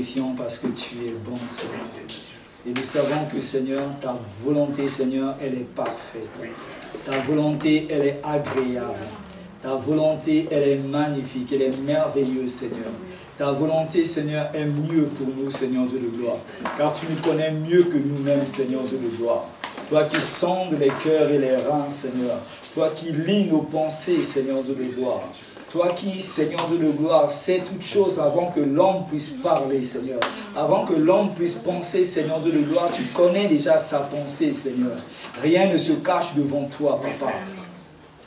glorifions parce que tu es bon, Seigneur. Et nous savons que, Seigneur, ta volonté, Seigneur, elle est parfaite. Ta volonté, elle est agréable. Ta volonté, elle est magnifique, elle est merveilleuse, Seigneur. Ta volonté, Seigneur, est mieux pour nous, Seigneur Dieu de gloire. Car tu nous connais mieux que nous-mêmes, Seigneur Dieu de gloire. Toi qui sondes les cœurs et les reins, Seigneur. Toi qui lis nos pensées, Seigneur Dieu de gloire. Toi qui, Seigneur Dieu de gloire, sais toutes choses avant que l'homme puisse parler, Seigneur. Avant que l'homme puisse penser, Seigneur Dieu de gloire, tu connais déjà sa pensée, Seigneur. Rien ne se cache devant toi, Papa.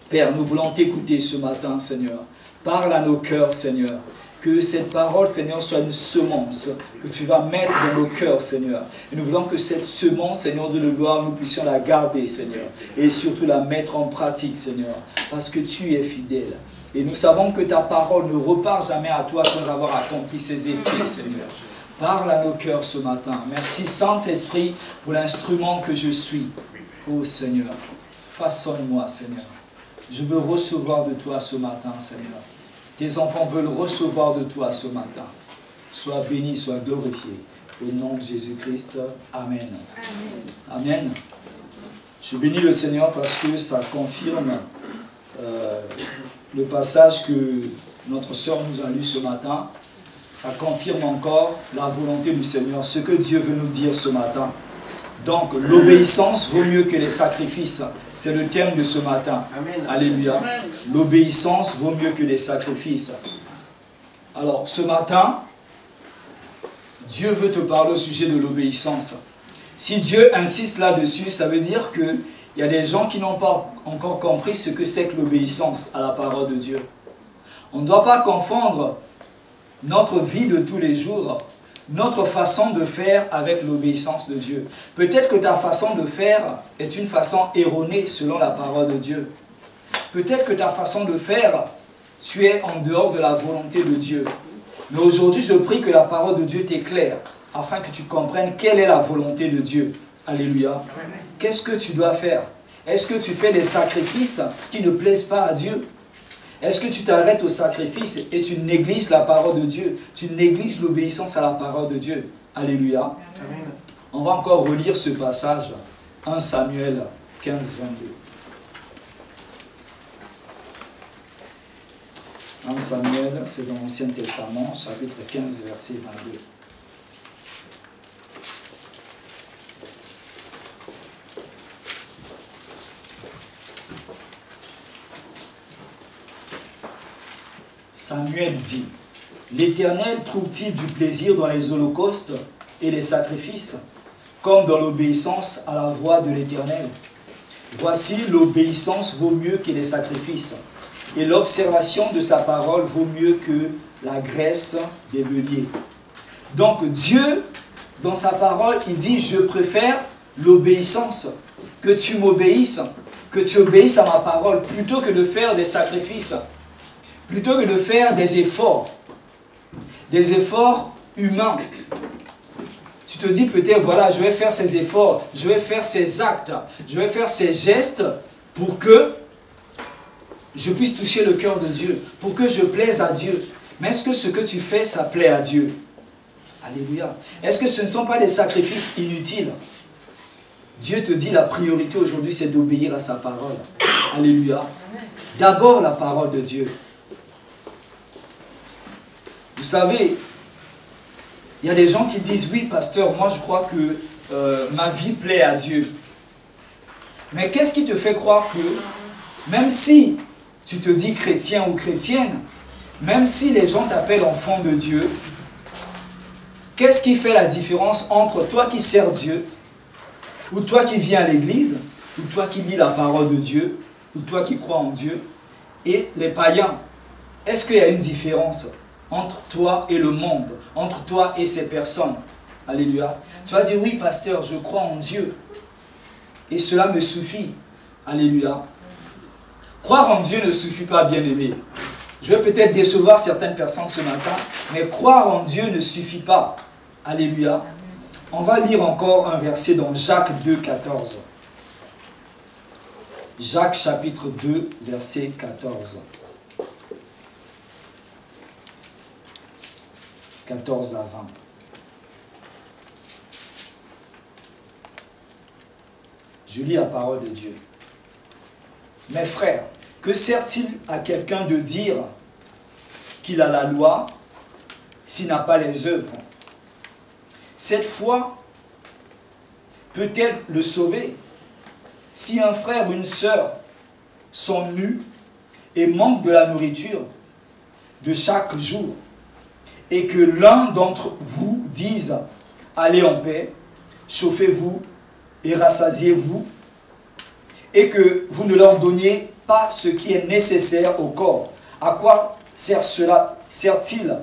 Père, nous voulons t'écouter ce matin, Seigneur. Parle à nos cœurs, Seigneur. Que cette parole, Seigneur, soit une semence que tu vas mettre dans nos cœurs, Seigneur. Et nous voulons que cette semence, Seigneur de gloire, nous puissions la garder, Seigneur. Et surtout la mettre en pratique, Seigneur. Parce que tu es fidèle. Et nous savons que ta parole ne repart jamais à toi sans avoir accompli ses effets, Seigneur. Parle à nos cœurs ce matin. Merci, Saint-Esprit, pour l'instrument que je suis. Oh Seigneur, façonne-moi, Seigneur. Je veux recevoir de toi ce matin, Seigneur. Tes enfants veulent recevoir de toi ce matin. Sois béni, sois glorifié. Au nom de Jésus-Christ, Amen. Amen. Je bénis le Seigneur parce que ça confirme le passage que notre sœur nous a lu ce matin. Ça confirme encore la volonté du Seigneur, ce que Dieu veut nous dire ce matin. Donc, l'obéissance vaut mieux que les sacrifices. C'est le thème de ce matin. Amen. Alléluia. L'obéissance vaut mieux que les sacrifices. Alors, ce matin, Dieu veut te parler au sujet de l'obéissance. Si Dieu insiste là-dessus, ça veut dire qu'il y a des gens qui n'ont pas encore compris ce que c'est que l'obéissance à la parole de Dieu. On ne doit pas confondre notre vie de tous les jours, notre façon de faire avec l'obéissance de Dieu. Peut-être que ta façon de faire est une façon erronée selon la parole de Dieu. Peut-être que ta façon de faire, tu es en dehors de la volonté de Dieu. Mais aujourd'hui, je prie que la parole de Dieu t'éclaire, afin que tu comprennes quelle est la volonté de Dieu. Alléluia. Qu'est-ce que tu dois faire? Est-ce que tu fais des sacrifices qui ne plaisent pas à Dieu? Est-ce que tu t'arrêtes au sacrifice et tu négliges la parole de Dieu? Tu négliges l'obéissance à la parole de Dieu. Alléluia. Amen. On va encore relire ce passage. 1 Samuel 15, 22. 1 Samuel, c'est dans l'Ancien Testament, chapitre 15, verset 22. Samuel dit, « L'Éternel trouve-t-il du plaisir dans les holocaustes et les sacrifices, comme dans l'obéissance à la voix de l'Éternel? Voici, l'obéissance vaut mieux que les sacrifices, et l'observation de sa parole vaut mieux que la graisse des béliers. » Donc Dieu, dans sa parole, il dit, « Je préfère l'obéissance, que tu m'obéisses, que tu obéisses à ma parole, plutôt que de faire des sacrifices. » Plutôt que de faire des efforts humains. Tu te dis peut-être, voilà, je vais faire ces efforts, je vais faire ces actes, je vais faire ces gestes pour que je puisse toucher le cœur de Dieu, pour que je plaise à Dieu. Mais est-ce que ce que tu fais, ça plaît à Dieu? Alléluia. Est-ce que ce ne sont pas des sacrifices inutiles? Dieu te dit, la priorité aujourd'hui, c'est d'obéir à sa parole. Alléluia. D'abord la parole de Dieu. Vous savez, il y a des gens qui disent, oui, pasteur, moi je crois que ma vie plaît à Dieu. Mais qu'est-ce qui te fait croire que, même si tu te dis chrétien ou chrétienne, même si les gens t'appellent enfant de Dieu, qu'est-ce qui fait la différence entre toi qui sers Dieu, ou toi qui viens à l'église, ou toi qui lis la parole de Dieu, ou toi qui crois en Dieu, et les païens? Est-ce qu'il y a une différence entre toi et le monde, entre toi et ces personnes? Alléluia. Tu vas dire, oui, pasteur, je crois en Dieu. Et cela me suffit. Alléluia. Croire en Dieu ne suffit pas, bien-aimé. Je vais peut-être décevoir certaines personnes ce matin, mais croire en Dieu ne suffit pas. Alléluia. On va lire encore un verset dans Jacques 2, 14. Jacques chapitre 2, verset 14. 14 à 20. Je lis la parole de Dieu. Mes frères, que sert-il à quelqu'un de dire qu'il a la loi s'il n'a pas les œuvres? Cette foi peut-elle le sauver? Si un frère ou une sœur sont nus et manquent de la nourriture de chaque jour, et que l'un d'entre vous dise « Allez en paix, chauffez-vous et rassasiez-vous », et que vous ne leur donniez pas ce qui est nécessaire au corps, à quoi sert-il?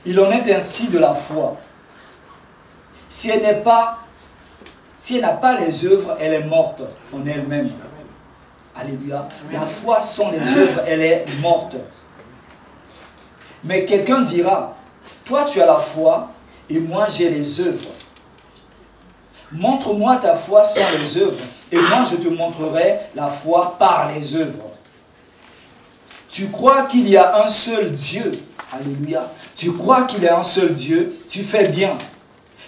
Il en est ainsi de la foi. Si elle n'a pas les œuvres, elle est morte en elle-même. Alléluia. La foi sans les œuvres, elle est morte. Mais quelqu'un dira, toi tu as la foi et moi j'ai les œuvres. Montre-moi ta foi sans les œuvres et moi je te montrerai la foi par les œuvres. Tu crois qu'il y a un seul Dieu. Alléluia. Tu crois qu'il y a un seul Dieu, tu fais bien.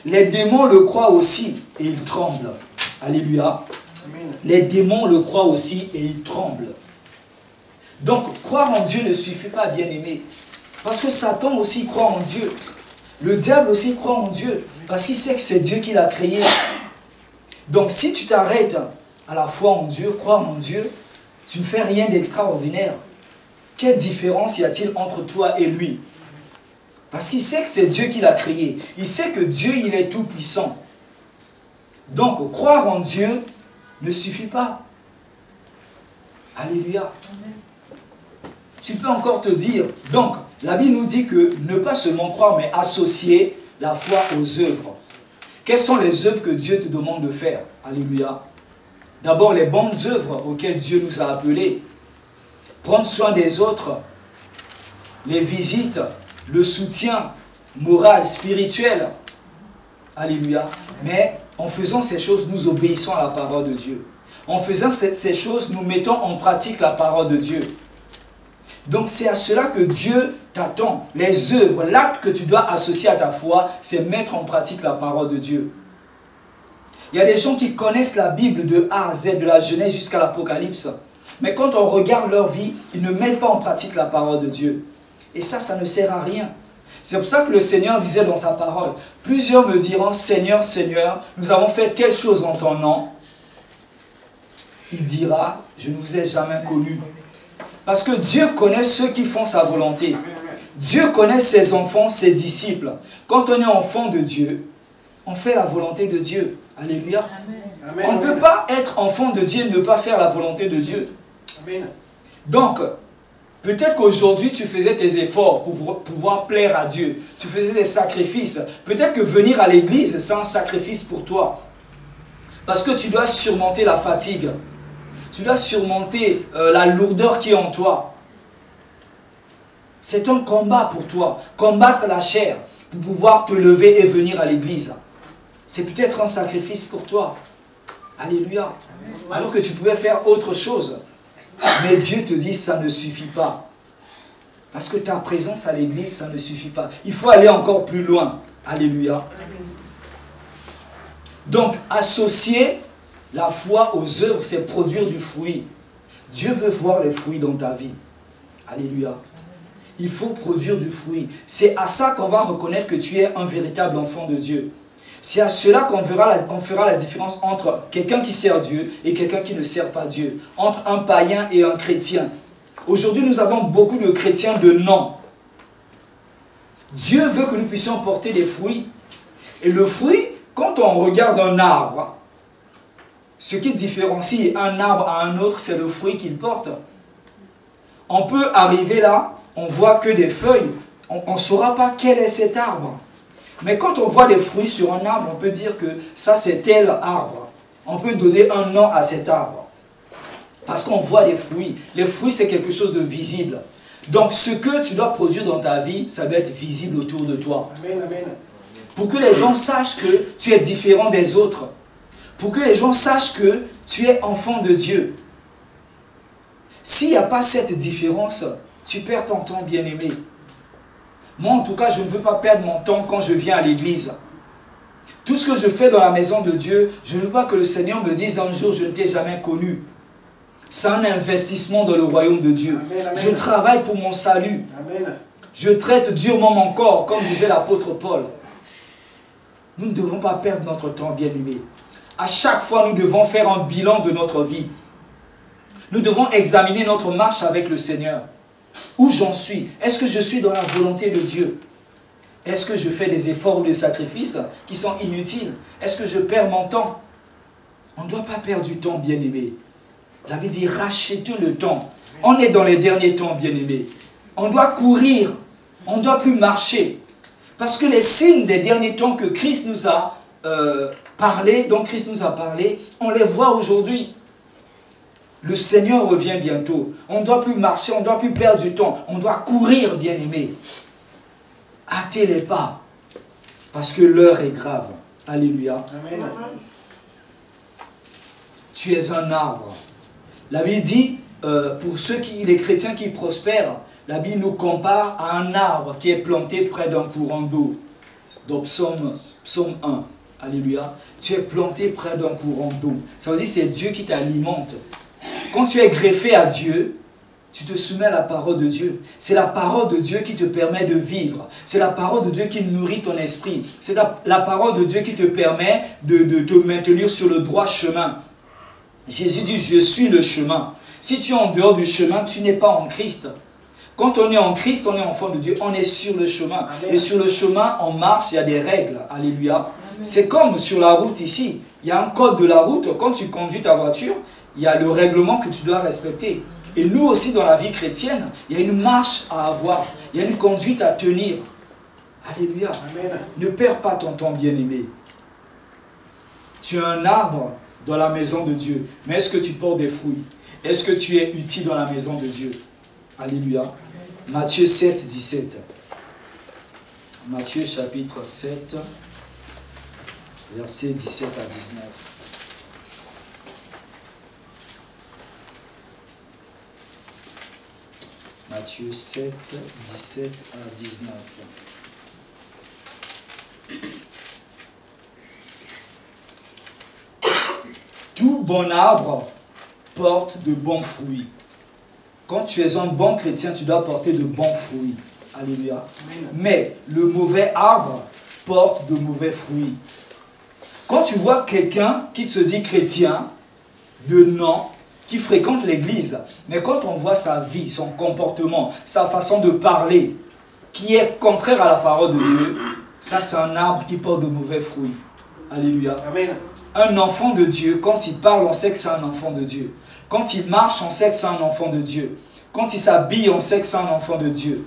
Les démons le croient aussi et ils tremblent. Alléluia. Amen. Les démons le croient aussi et ils tremblent. Donc, croire en Dieu ne suffit pas, bien-aimé. Parce que Satan aussi croit en Dieu. Le diable aussi croit en Dieu. Parce qu'il sait que c'est Dieu qui l'a créé. Donc, si tu t'arrêtes à la foi en Dieu, croire en Dieu, tu ne fais rien d'extraordinaire. Quelle différence y a-t-il entre toi et lui? Parce qu'il sait que c'est Dieu qui l'a créé. Il sait que Dieu, il est tout puissant. Donc, croire en Dieu ne suffit pas. Alléluia. Tu peux encore te dire, donc, la Bible nous dit que ne pas seulement croire, mais associer la foi aux œuvres. Quelles sont les œuvres que Dieu te demande de faire? Alléluia. D'abord, les bonnes œuvres auxquelles Dieu nous a appelés. Prendre soin des autres, les visites, le soutien moral, spirituel. Alléluia. Mais en faisant ces choses, nous obéissons à la parole de Dieu. En faisant ces choses, nous mettons en pratique la parole de Dieu. Donc c'est à cela que Dieu t'attend. Les œuvres, l'acte que tu dois associer à ta foi, c'est mettre en pratique la parole de Dieu. Il y a des gens qui connaissent la Bible de A à Z, de la Genèse jusqu'à l'Apocalypse. Mais quand on regarde leur vie, ils ne mettent pas en pratique la parole de Dieu. Et ça ne sert à rien. C'est pour ça que le Seigneur disait dans sa parole, plusieurs me diront, Seigneur, Seigneur, nous avons fait telle chose en ton nom. Il dira, je ne vous ai jamais connu. Parce que Dieu connaît ceux qui font sa volonté. Dieu connaît ses enfants, ses disciples. Quand on est enfant de Dieu, on fait la volonté de Dieu. Alléluia. Amen. On ne peut pas être enfant de Dieu et ne pas faire la volonté de Dieu. Amen. Donc, peut-être qu'aujourd'hui, tu faisais tes efforts pour pouvoir plaire à Dieu. Tu faisais des sacrifices. Peut-être que venir à l'église, c'est un sacrifice pour toi. Parce que tu dois surmonter la fatigue. Tu dois surmonter la lourdeur qui est en toi. C'est un combat pour toi. Combattre la chair pour pouvoir te lever et venir à l'église. C'est peut-être un sacrifice pour toi. Alléluia. Alors que tu pouvais faire autre chose. Mais Dieu te dit, ça ne suffit pas. Parce que ta présence à l'église, ça ne suffit pas. Il faut aller encore plus loin. Alléluia. Donc, associer la foi aux œuvres, c'est produire du fruit. Dieu veut voir les fruits dans ta vie. Alléluia. Il faut produire du fruit. C'est à ça qu'on va reconnaître que tu es un véritable enfant de Dieu. C'est à cela qu'on fera la différence entre quelqu'un qui sert Dieu et quelqu'un qui ne sert pas Dieu. Entre un païen et un chrétien. Aujourd'hui, nous avons beaucoup de chrétiens de nom. Dieu veut que nous puissions porter des fruits. Et le fruit, quand on regarde un arbre, ce qui différencie un arbre à un autre, c'est le fruit qu'il porte. On peut arriver là, on voit que des feuilles. On ne saura pas quel est cet arbre. Mais quand on voit des fruits sur un arbre, on peut dire que ça c'est tel arbre. On peut donner un nom à cet arbre. Parce qu'on voit des fruits. Les fruits c'est quelque chose de visible. Donc ce que tu dois produire dans ta vie, ça doit être visible autour de toi. Amen, amen. Pour que les gens sachent que tu es différent des autres. Pour que les gens sachent que tu es enfant de Dieu. S'il n'y a pas cette différence, tu perds ton temps, bien-aimé. Moi, en tout cas, je ne veux pas perdre mon temps quand je viens à l'église. Tout ce que je fais dans la maison de Dieu, je ne veux pas que le Seigneur me dise un jour, je ne t'ai jamais connu. C'est un investissement dans le royaume de Dieu. Amen, amen. Je travaille pour mon salut. Amen. Je traite durement mon corps, comme disait l'apôtre Paul. Nous ne devons pas perdre notre temps, bien-aimés. À chaque fois, nous devons faire un bilan de notre vie. Nous devons examiner notre marche avec le Seigneur. Où j'en suis? Est-ce que je suis dans la volonté de Dieu? Est-ce que je fais des efforts ou des sacrifices qui sont inutiles? Est-ce que je perds mon temps? On ne doit pas perdre du temps, bien-aimés. La Bible dit, rachetez le temps. On est dans les derniers temps, bien-aimés. On doit courir. On ne doit plus marcher. Parce que les signes des derniers temps que Christ nous a parlé, dont Christ nous a parlé, on les voit aujourd'hui. Le Seigneur revient bientôt. On ne doit plus marcher, on ne doit plus perdre du temps. On doit courir, bien-aimés. Hâtez les pas. Parce que l'heure est grave. Alléluia. Amen. Tu es un arbre. La Bible dit, pour les chrétiens qui prospèrent, la Bible nous compare à un arbre qui est planté près d'un courant d'eau. Donc psaume 1. Alléluia. Tu es planté près d'un courant d'eau. Ça veut dire que c'est Dieu qui t'alimente. Quand tu es greffé à Dieu, tu te soumets à la parole de Dieu. C'est la parole de Dieu qui te permet de vivre. C'est la parole de Dieu qui nourrit ton esprit. C'est la parole de Dieu qui te permet de te maintenir sur le droit chemin. Jésus dit, je suis le chemin. Si tu es en dehors du chemin, tu n'es pas en Christ. Quand on est en Christ, on est enfant de Dieu, on est sur le chemin. Amen. Et sur le chemin, on marche, il y a des règles. Alléluia. C'est comme sur la route ici. Il y a un code de la route. Quand tu conduis ta voiture, il y a le règlement que tu dois respecter. Et nous aussi, dans la vie chrétienne, il y a une marche à avoir. Il y a une conduite à tenir. Alléluia. Amen. Ne perds pas ton temps, bien-aimé. Tu es un arbre dans la maison de Dieu. Mais est-ce que tu portes des fruits? Est-ce que tu es utile dans la maison de Dieu? Alléluia. Matthieu 7, 17. Matthieu chapitre 7, versets 17 à 19. Matthieu 7, 17 à 19. Tout bon arbre porte de bons fruits. Quand tu es un bon chrétien, tu dois porter de bons fruits. Alléluia. Mais le mauvais arbre porte de mauvais fruits. Quand tu vois quelqu'un qui se dit chrétien, de nom, qui fréquente l'église, mais quand on voit sa vie, son comportement, sa façon de parler, qui est contraire à la parole de Dieu, ça c'est un arbre qui porte de mauvais fruits. Alléluia. Amen. Un enfant de Dieu, quand il parle, on sait que c'est un enfant de Dieu. Quand il marche, on sait que c'est un enfant de Dieu. Quand il s'habille, on sait que c'est un enfant de Dieu.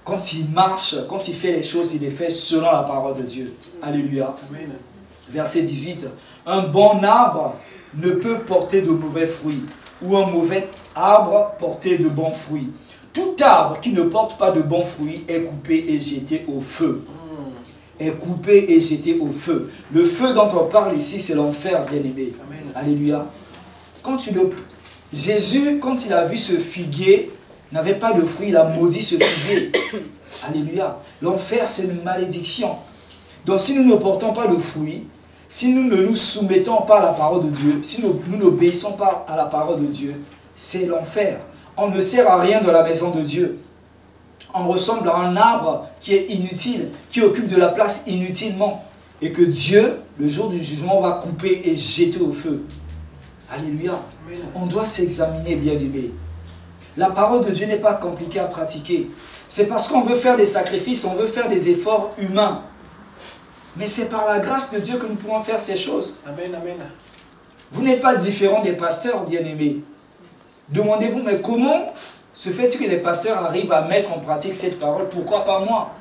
Quand il marche, quand il fait les choses, il les fait selon la parole de Dieu. Alléluia. Amen. Verset 18. Un bon arbre ne peut porter de mauvais fruits, ou un mauvais arbre porter de bons fruits. Tout arbre qui ne porte pas de bons fruits est coupé et jeté au feu. Est coupé et jeté au feu. Le feu dont on parle ici, c'est l'enfer, bien-aimé. Alléluia. Jésus, quand il a vu ce figuier, n'avait pas de fruits, il a maudit ce figuier. Alléluia. L'enfer, c'est une malédiction. Donc si nous ne portons pas de fruits, si nous ne nous soumettons pas à la parole de Dieu, si nous n'obéissons pas à la parole de Dieu, c'est l'enfer. On ne sert à rien dans la maison de Dieu. On ressemble à un arbre qui est inutile, qui occupe de la place inutilement. Et que Dieu, le jour du jugement, va couper et jeter au feu. Alléluia. On doit s'examiner, bien-aimés. La parole de Dieu n'est pas compliquée à pratiquer. C'est parce qu'on veut faire des sacrifices, on veut faire des efforts humains. Mais c'est par la grâce de Dieu que nous pouvons faire ces choses. Amen, amen. Vous n'êtes pas différent des pasteurs, bien-aimés. Demandez-vous, mais comment se fait-il que les pasteurs arrivent à mettre en pratique cette parole? Pourquoi pas moi?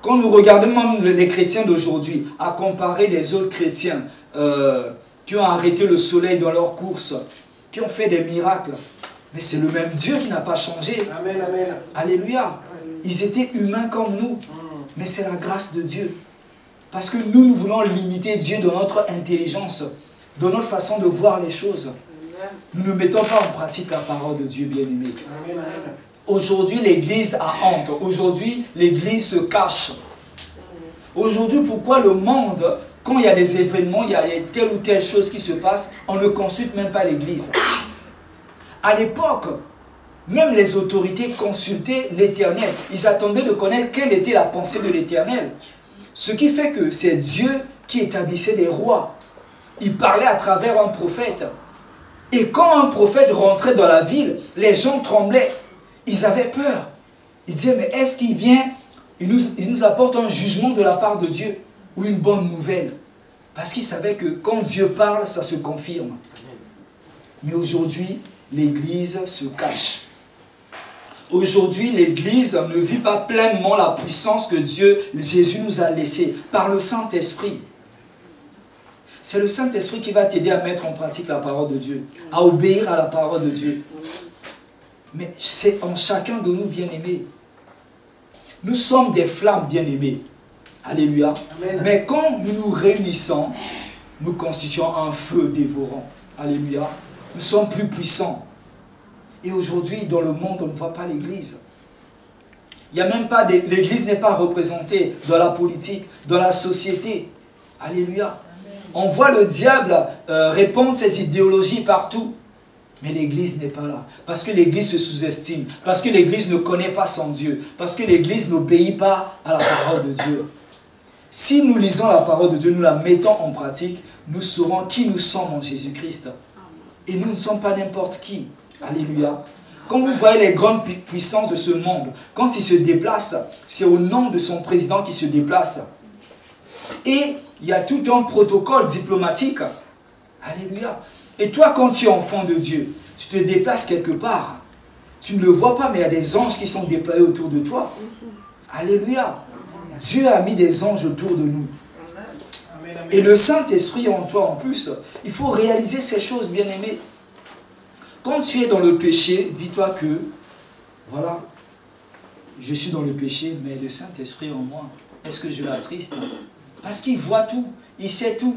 Quand nous regardons même les chrétiens d'aujourd'hui, à comparer les autres chrétiens qui ont arrêté le soleil dans leur course, qui ont fait des miracles, mais c'est le même Dieu qui n'a pas changé. Amen, amen. Alléluia. Ils étaient humains comme nous, mais c'est la grâce de Dieu. Parce que nous voulons limiter Dieu dans notre intelligence, dans notre façon de voir les choses. Nous ne mettons pas en pratique la parole de Dieu, bien-aimé. Aujourd'hui, l'Église a honte. Aujourd'hui, l'Église se cache. Aujourd'hui, pourquoi le monde, quand il y a des événements, il y a telle ou telle chose qui se passe, on ne consulte même pas l'église. À l'époque, même les autorités consultaient l'Éternel. Ils attendaient de connaître quelle était la pensée de l'Éternel. Ce qui fait que c'est Dieu qui établissait des rois. Il parlait à travers un prophète. Et quand un prophète rentrait dans la ville, les gens tremblaient. Ils avaient peur. Ils disaient, mais est-ce qu'il vient, il nous apporte un jugement de la part de Dieu ou une bonne nouvelle? Parce qu'ils savaient que quand Dieu parle, ça se confirme. Mais aujourd'hui, l'Église se cache. Aujourd'hui, l'Église ne vit pas pleinement la puissance que Jésus nous a laissée par le Saint-Esprit. C'est le Saint-Esprit qui va t'aider à mettre en pratique la parole de Dieu, à obéir à la parole de Dieu. Mais c'est en chacun de nous, bien-aimés. Nous sommes des flammes, bien-aimés. Alléluia. Amen. Mais quand nous nous réunissons, nous constituons un feu dévorant. Alléluia. Nous sommes plus puissants. Et aujourd'hui, dans le monde, on ne voit pas l'Église. Il n'y a même pas l'Église n'est pas représentée dans la politique, dans la société. Alléluia. On voit le diable répandre ses idéologies partout. Mais l'Église n'est pas là. Parce que l'Église se sous-estime. Parce que l'Église ne connaît pas son Dieu. Parce que l'Église n'obéit pas à la parole de Dieu. Si nous lisons la parole de Dieu, nous la mettons en pratique, nous saurons qui nous sommes en Jésus-Christ. Et nous ne sommes pas n'importe qui. Alléluia. Quand vous voyez les grandes puissances de ce monde, quand ils se déplacent, c'est au nom de son président qu'ils se déplacent. Et il y a tout un protocole diplomatique. Alléluia. Et toi, quand tu es enfant de Dieu, tu te déplaces quelque part. Tu ne le vois pas, mais il y a des anges qui sont déployés autour de toi. Alléluia. Dieu a mis des anges autour de nous. Et le Saint-Esprit en toi en plus. Il faut réaliser ces choses, bien-aimés. Quand tu es dans le péché, dis-toi que, voilà, je suis dans le péché, mais le Saint-Esprit en moi, est-ce que je l'attriste? Parce qu'il voit tout, il sait tout.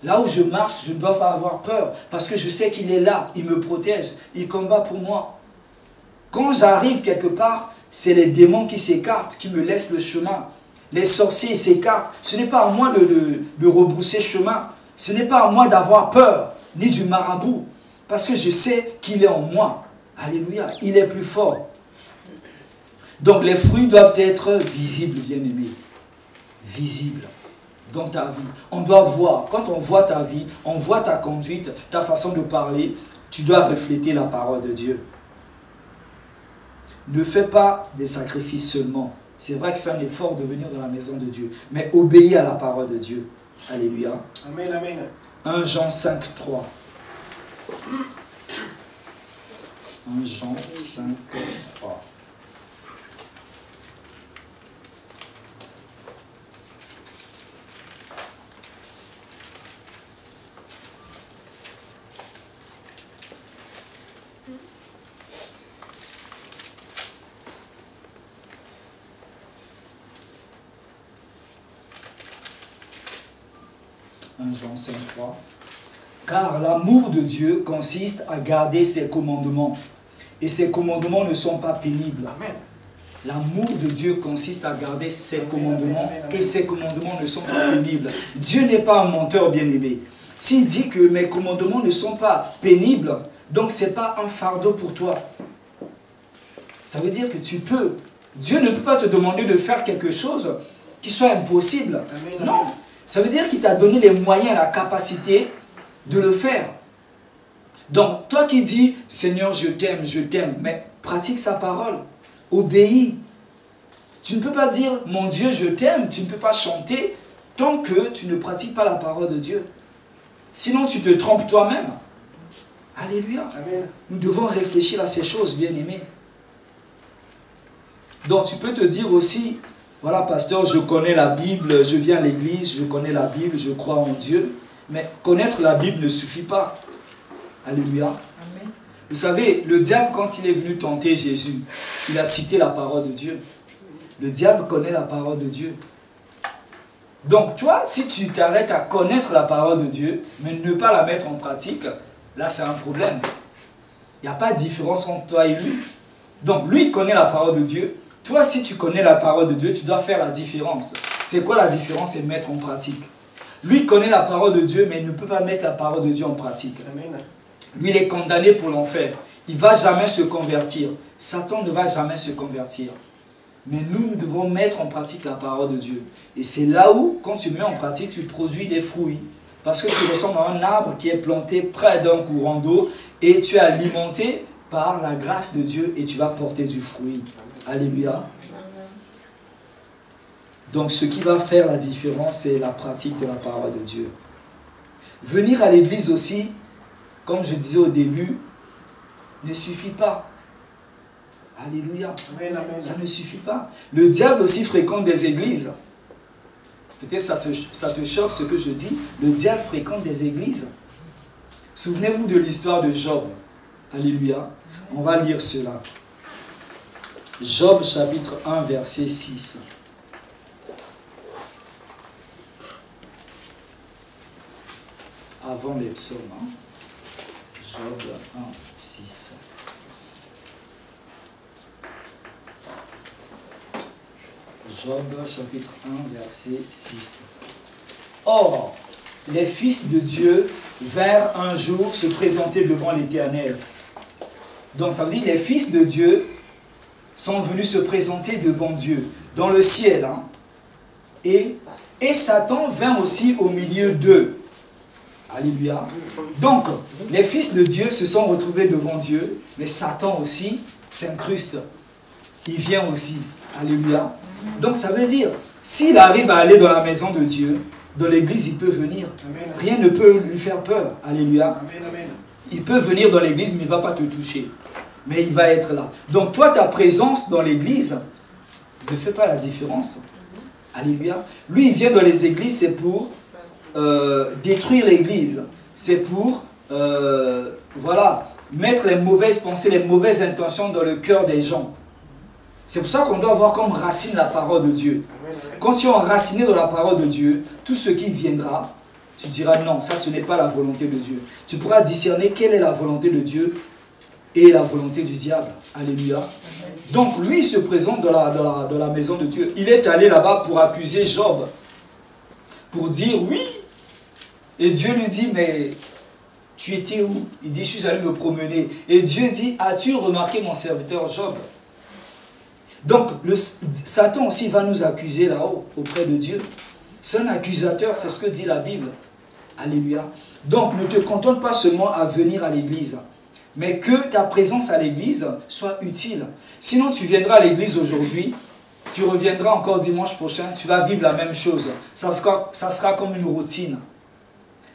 Là où je marche, je ne dois pas avoir peur, parce que je sais qu'il est là, il me protège, il combat pour moi. Quand j'arrive quelque part, c'est les démons qui s'écartent, qui me laissent le chemin. Les sorciers s'écartent. Ce n'est pas à moi de rebrousser chemin. Ce n'est pas à moi d'avoir peur, ni du marabout. Parce que je sais qu'il est en moi. Alléluia. Il est plus fort. Donc les fruits doivent être visibles, bien-aimés. Visibles dans ta vie. On doit voir. Quand on voit ta vie, on voit ta conduite, ta façon de parler. Tu dois refléter la parole de Dieu. Ne fais pas des sacrifices seulement. C'est vrai que c'est un effort de venir dans la maison de Dieu. Mais obéis à la parole de Dieu. Alléluia. Amen, amen. 1 Jean 5, 3. 1 Jean 5, 3. Jean 5, 3. Car l'amour de Dieu consiste à garder ses commandements. Et ses commandements ne sont pas pénibles. L'amour de Dieu consiste à garder ses commandements. Et ses commandements ne sont pas pénibles. Dieu n'est pas un menteur, bien-aimé. S'il dit que mes commandements ne sont pas pénibles, donc ce n'est pas un fardeau pour toi. Ça veut dire que tu peux. Dieu ne peut pas te demander de faire quelque chose qui soit impossible. Non. Ça veut dire qu'il t'a donné les moyens, la capacité de le faire. Donc, toi qui dis, Seigneur, je t'aime, mais pratique sa parole. Obéis. Tu ne peux pas dire, mon Dieu, je t'aime. Tu ne peux pas chanter tant que tu ne pratiques pas la parole de Dieu. Sinon, tu te trompes toi-même. Alléluia. Amen. Nous devons réfléchir à ces choses, bien-aimés. Donc, tu peux te dire aussi, voilà, pasteur, je connais la Bible, je viens à l'église, je connais la Bible, je crois en Dieu. Mais connaître la Bible ne suffit pas. Alléluia. Amen. Vous savez, le diable, quand il est venu tenter Jésus, il a cité la parole de Dieu. Le diable connaît la parole de Dieu. Donc, toi, si tu t'arrêtes à connaître la parole de Dieu, mais ne pas la mettre en pratique, là, c'est un problème. Il n'y a pas de différence entre toi et lui. Donc, lui, il connaît la parole de Dieu. Toi, si tu connais la parole de Dieu, tu dois faire la différence. C'est quoi la différence? C'est mettre en pratique. Lui connaît la parole de Dieu, mais il ne peut pas mettre la parole de Dieu en pratique. Amen. Lui, il est condamné pour l'enfer. Il ne va jamais se convertir. Satan ne va jamais se convertir. Mais nous devons mettre en pratique la parole de Dieu. Et c'est là où, quand tu mets en pratique, tu produis des fruits. Parce que tu ressembles à un arbre qui est planté près d'un courant d'eau et tu es alimenté par la grâce de Dieu et tu vas porter du fruit. Alléluia. Donc ce qui va faire la différence, c'est la pratique de la parole de Dieu. Venir à l'église aussi, comme je disais au début, ne suffit pas. Alléluia. Amen, amen. Ça ne suffit pas. Le diable aussi fréquente des églises. Peut-être ça te choque ce que je dis. Le diable fréquente des églises. Souvenez-vous de l'histoire de Job. Alléluia. On va lire cela. Job chapitre 1 verset 6. Avant les psaumes. Hein? Job 1, 6. Job chapitre 1 verset 6. Or, les fils de Dieu vinrent un jour se présenter devant l'Éternel. Donc ça veut dire les fils de Dieu sont venus se présenter devant Dieu dans le ciel. Hein? Et Satan vint aussi au milieu d'eux. Alléluia. Donc, les fils de Dieu se sont retrouvés devant Dieu, mais Satan aussi s'incruste. Il vient aussi. Alléluia. Donc, ça veut dire, s'il arrive à aller dans la maison de Dieu, dans l'église, il peut venir. Amen. Rien ne peut lui faire peur. Alléluia. Amen, amen. Il peut venir dans l'église, mais il ne va pas te toucher. Mais il va être là. Donc, toi, ta présence dans l'église ne fait pas la différence. Alléluia. Lui, il vient dans les églises, c'est pour détruire l'église. C'est pour, voilà, mettre les mauvaises pensées, les mauvaises intentions dans le cœur des gens. C'est pour ça qu'on doit avoir comme racine la parole de Dieu. Quand tu es enraciné dans la parole de Dieu, tout ce qui viendra, tu diras non, ça ce n'est pas la volonté de Dieu. Tu pourras discerner quelle est la volonté de Dieu et la volonté du diable. Alléluia. Donc lui il se présente dans la maison de Dieu. Il est allé là-bas pour accuser Job. Pour dire oui. Et Dieu lui dit, mais tu étais où? Il dit, je suis allé me promener. Et Dieu dit, as-tu remarqué mon serviteur Job? Donc, Satan aussi va nous accuser là-haut, auprès de Dieu. C'est un accusateur, c'est ce que dit la Bible. Alléluia. Donc, ne te contente pas seulement à venir à l'église, mais que ta présence à l'église soit utile. Sinon, tu viendras à l'église aujourd'hui, tu reviendras encore dimanche prochain, tu vas vivre la même chose. Ça sera comme une routine.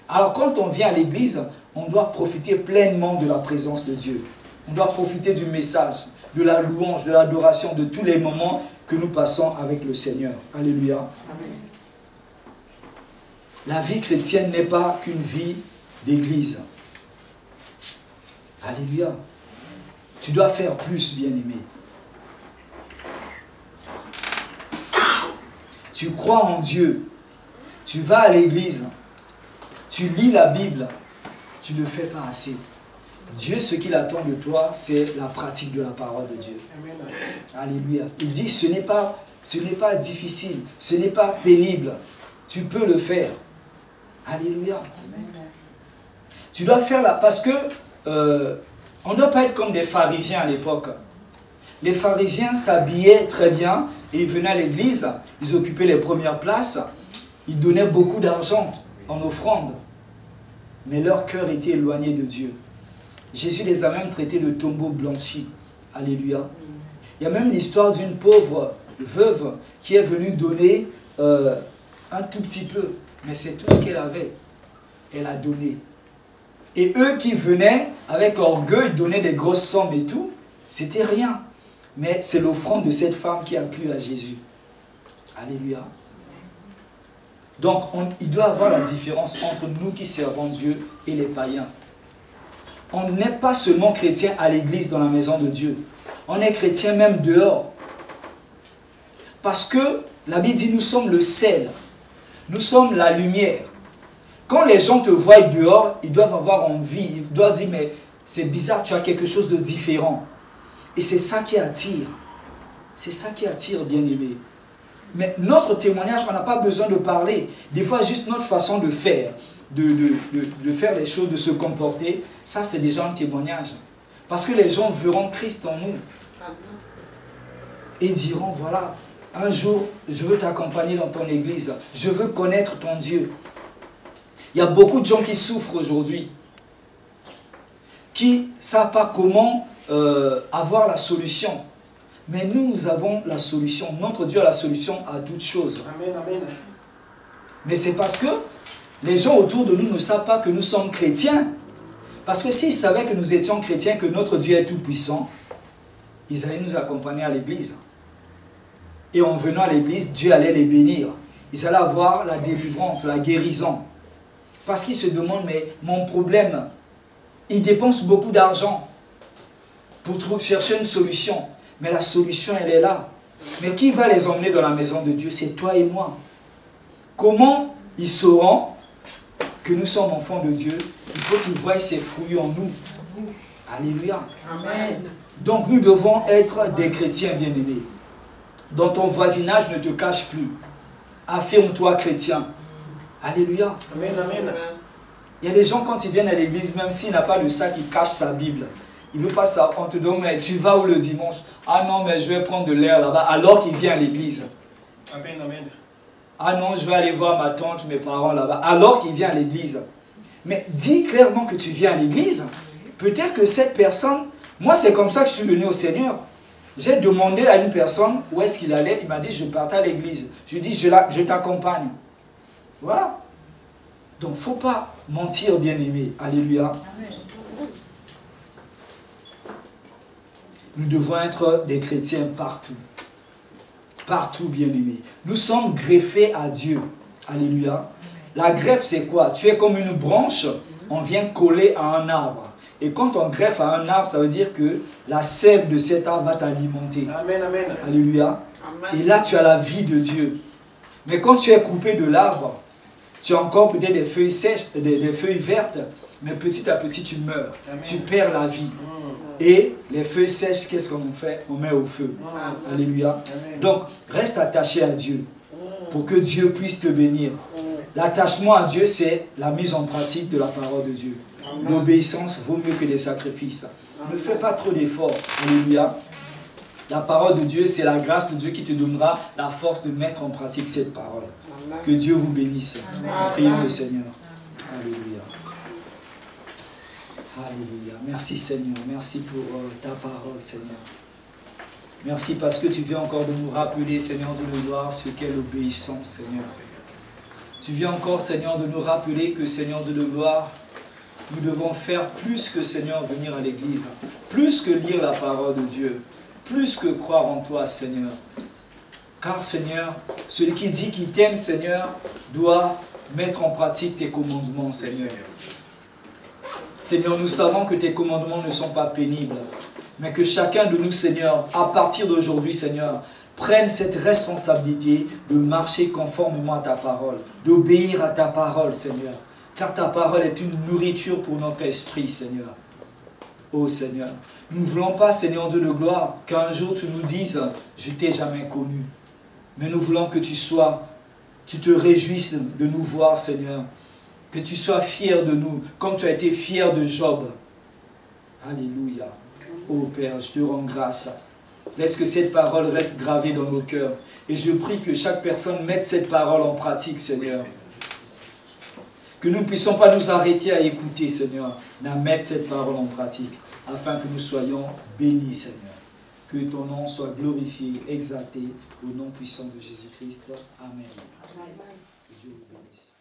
Alors, quand on vient à l'église, on doit profiter pleinement de la présence de Dieu. On doit profiter du message, de la louange, de l'adoration, de tous les moments que nous passons avec le Seigneur. Alléluia. Amen. La vie chrétienne n'est pas qu'une vie d'église. Alléluia. Tu dois faire plus, bien-aimé. Tu crois en Dieu. Tu vas à l'église. Tu lis la Bible. Tu ne le fais pas assez. Dieu, ce qu'il attend de toi, c'est la pratique de la parole de Dieu. Amen. Alléluia. Il dit, ce n'est pas difficile, ce n'est pas pénible. Tu peux le faire. Alléluia. Amen. Tu dois faire là, parce que on ne doit pas être comme des pharisiens à l'époque. Les pharisiens s'habillaient très bien et ils venaient à l'église, ils occupaient les premières places, ils donnaient beaucoup d'argent en offrande. Mais leur cœur était éloigné de Dieu. Jésus les a même traités de tombeaux blanchis. Alléluia. Il y a même l'histoire d'une pauvre veuve qui est venue donner un tout petit peu. Mais c'est tout ce qu'elle avait. Elle a donné. Et eux qui venaient avec orgueil donner des grosses sommes et tout, c'était rien. Mais c'est l'offrande de cette femme qui a plu à Jésus. Alléluia. Donc, il doit y avoir la différence entre nous qui servons Dieu et les païens. On n'est pas seulement chrétien à l'église, dans la maison de Dieu. On est chrétien même dehors. Parce que la Bible dit, nous sommes le sel. Nous sommes la lumière. Quand les gens te voient dehors, ils doivent avoir envie. Ils doivent dire, mais c'est bizarre, tu as quelque chose de différent. Et c'est ça qui attire. C'est ça qui attire, bien-aimé. Mais notre témoignage, on n'a pas besoin de parler. Des fois, juste notre façon de faire, de faire les choses, de se comporter, ça c'est déjà un témoignage. Parce que les gens verront Christ en nous. Et diront, voilà, un jour, je veux t'accompagner dans ton église. Je veux connaître ton Dieu. Il y a beaucoup de gens qui souffrent aujourd'hui, qui ne savent pas comment avoir la solution. Mais nous avons la solution. Notre Dieu a la solution à toutes choses. Amen, amen. Mais c'est parce que les gens autour de nous ne savent pas que nous sommes chrétiens. Parce que s'ils savaient que nous étions chrétiens, que notre Dieu est tout puissant, ils allaient nous accompagner à l'église. Et en venant à l'église, Dieu allait les bénir. Ils allaient avoir la délivrance, la guérison. Parce qu'ils se demandent, mais mon problème, ils dépensent beaucoup d'argent pour chercher une solution. Mais la solution, elle est là. Mais qui va les emmener dans la maison de Dieu? C'est toi et moi. Comment ils sauront que nous sommes enfants de Dieu? Il faut qu'ils voient ses fruits en nous. Alléluia. Amen. Donc nous devons être des chrétiens bien-aimés. Dans ton voisinage, ne te cache plus. Affirme-toi chrétien. Alléluia. Amen, amen. Il y a des gens, quand ils viennent à l'église, même s'il n'a pas de sac, ils cachent sa Bible. Il ne veut pas ça. On te demande, mais tu vas où le dimanche? Ah non, mais je vais prendre de l'air là-bas, alors qu'il vient à l'église. Amen, amen. Ah non, je vais aller voir ma tante, mes parents là-bas, alors qu'il vient à l'église. Mais dis clairement que tu viens à l'église. Peut-être que cette personne, moi c'est comme ça que je suis venu au Seigneur. J'ai demandé à une personne où est-ce qu'il allait, il m'a dit je partais à l'église. Je lui ai dit je t'accompagne. Voilà. Donc il ne faut pas mentir, bien-aimé. Alléluia. Nous devons être des chrétiens partout. Partout, bien-aimés. Nous sommes greffés à Dieu. Alléluia. La greffe, c'est quoi? Tu es comme une branche, on vient coller à un arbre. Et quand on greffe à un arbre, ça veut dire que la sève de cet arbre va t'alimenter. Amen, amen. Alléluia. Amen. Et là, tu as la vie de Dieu. Mais quand tu es coupé de l'arbre, tu as encore peut-être des feuilles sèches, des feuilles vertes, mais petit à petit, tu meurs. Amen. Tu perds la vie. Et les feuilles sèches, qu'est-ce qu'on fait? On met au feu. Alléluia. Amen. Donc, reste attaché à Dieu pour que Dieu puisse te bénir. L'attachement à Dieu, c'est la mise en pratique de la parole de Dieu. L'obéissance vaut mieux que les sacrifices. Ne fais pas trop d'efforts. Alléluia. La parole de Dieu, c'est la grâce de Dieu qui te donnera la force de mettre en pratique cette parole. Que Dieu vous bénisse. Prions le Seigneur. Alléluia. Alléluia. Merci Seigneur. Merci pour ta parole, Seigneur. Merci parce que tu viens encore de nous rappeler, Seigneur de gloire, ce qu'est l'obéissance, Seigneur. Tu viens encore, Seigneur, de nous rappeler que, Seigneur de gloire, nous devons faire plus que, Seigneur, venir à l'église, plus que lire la parole de Dieu, plus que croire en toi, Seigneur. Car, Seigneur, celui qui dit qu'il t'aime, Seigneur, doit mettre en pratique tes commandements, Seigneur. Seigneur, nous savons que tes commandements ne sont pas pénibles, mais que chacun de nous, Seigneur, à partir d'aujourd'hui, Seigneur, prenne cette responsabilité de marcher conformément à ta parole, d'obéir à ta parole, Seigneur. Car ta parole est une nourriture pour notre esprit, Seigneur. Oh Seigneur, nous ne voulons pas, Seigneur Dieu de gloire, qu'un jour tu nous dises « Je t'ai jamais connu ». Mais nous voulons que tu te réjouisses de nous voir, Seigneur. Que tu sois fier de nous, comme tu as été fier de Job. Alléluia. Oh Père, je te rends grâce. Laisse que cette parole reste gravée dans nos cœurs. Et je prie que chaque personne mette cette parole en pratique, Seigneur. Que nous ne puissions pas nous arrêter à écouter, Seigneur, mais à mettre cette parole en pratique, afin que nous soyons bénis, Seigneur. Que ton nom soit glorifié, exalté, au nom puissant de Jésus-Christ. Amen. Que Dieu vous bénisse.